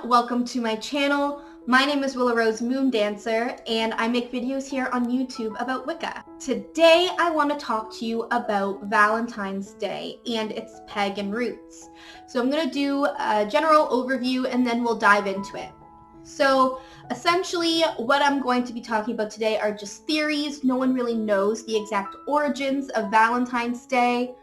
welcome to my channel. My name is Willow Rose Moon Dancer and I make videos here on YouTube about Wicca. Today I want to talk to you about Valentine's Day and its pagan roots. So I'm going to do a general overview and then we'll dive into it. So essentially what I'm going to be talking about today are just theories. No one really knows the exact origins of Valentine's Day.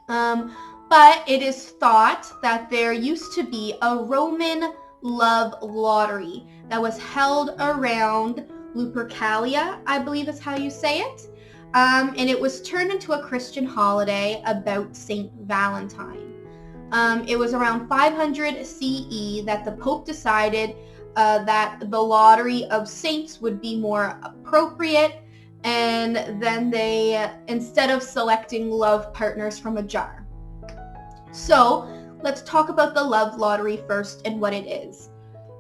But it is thought that there used to be a Roman love lottery that was held around Lupercalia, I believe is how you say it. And it was turned into a Christian holiday about Saint Valentine. It was around 500 CE that the Pope decided that the lottery of saints would be more appropriate, and then they, instead of selecting love partners from a jar. So let's talk about the love lottery first and what it is.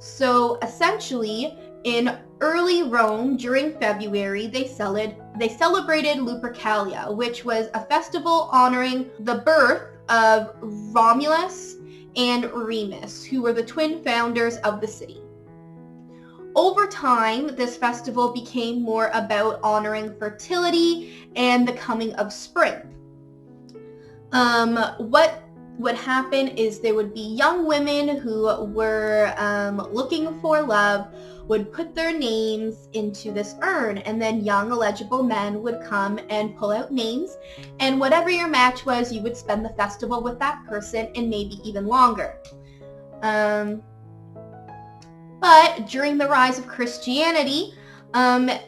So essentially, in early Rome during February, they celebrated Lupercalia, which was a festival honoring the birth of Romulus and Remus, who were the twin founders of the city. Over time, this festival became more about honoring fertility and the coming of spring. What would happen is there would be young women who were looking for love, would put their names into this urn, and then young eligible men would come and pull out names, and whatever your match was, you would spend the festival with that person and maybe even longer. But during the rise of Christianity,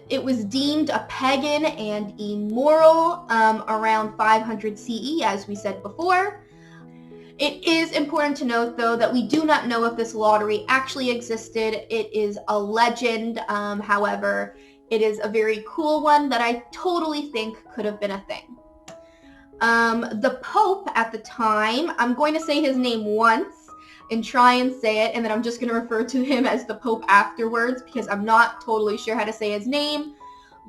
it was deemed a pagan and immoral around 500 CE, as we said before. It is important to note, though, that we do not know if this lottery actually existed. It is a legend. However, it is a very cool one that I totally think could have been a thing. The Pope at the time, I'm going to say his name once and try and say it, and then I'm just going to refer to him as the Pope afterwards because I'm not totally sure how to say his name,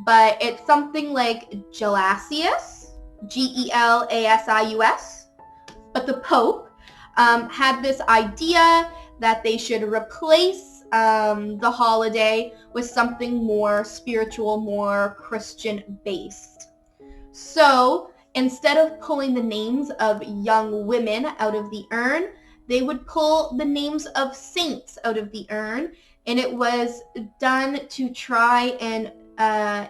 but it's something like Gelasius, Gelasius. But the Pope had this idea that they should replace the holiday with something more spiritual, more Christian-based. So instead of pulling the names of young women out of the urn, they would pull the names of saints out of the urn, and it was done to try and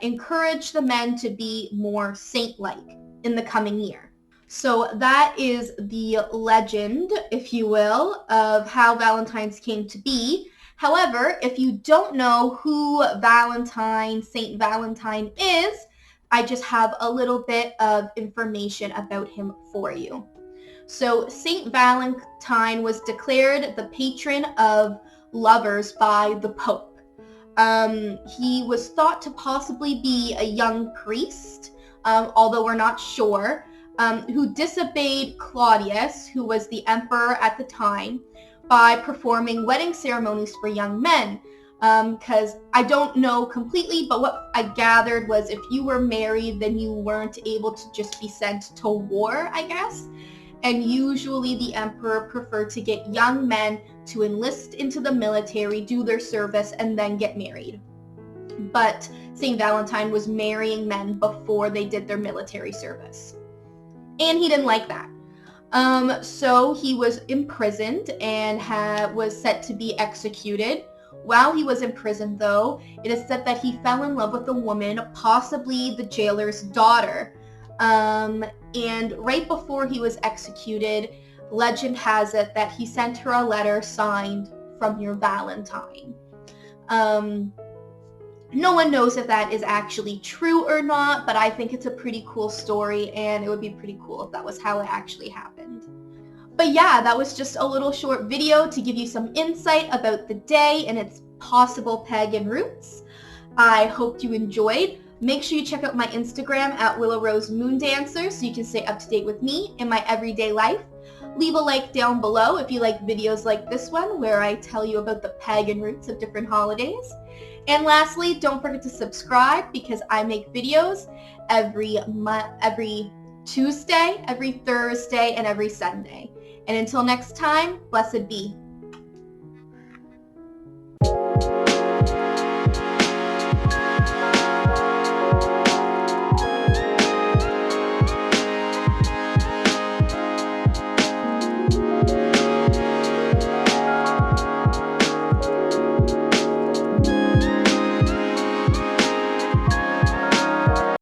encourage the men to be more saint-like in the coming year. So that is the legend, if you will, of how Valentine's came to be. However, if you don't know who Saint Valentine is, I just have a little bit of information about him for you. So Saint Valentine was declared the patron of lovers by the Pope. He was thought to possibly be a young priest, although we're not sure, who disobeyed Claudius, who was the emperor at the time, by performing wedding ceremonies for young men. Because I don't know completely, but what I gathered was if you were married, then you weren't able to just be sent to war, I guess. And usually the emperor preferred to get young men to enlist into the military, do their service, and then get married. But St. Valentine was marrying men before they did their military service. And he didn't like that. So he was imprisoned and was set to be executed. While he was in prison, though, it is said that he fell in love with a woman, possibly the jailer's daughter. And right before he was executed, legend has it that he sent her a letter signed "From your Valentine." No one knows if that is actually true or not, but I think it's a pretty cool story, and it would be pretty cool if that was how it actually happened. But yeah, that was just a little short video to give you some insight about the day and its possible pagan roots. I hope you enjoyed. Make sure you check out my Instagram at Willow Rose Moon Dancer so you can stay up to date with me in my everyday life. Leave a like down below if you like videos like this one where I tell you about the pagan roots of different holidays. And lastly, don't forget to subscribe because I make videos every Tuesday, every Thursday, and every Sunday. And until next time, blessed be.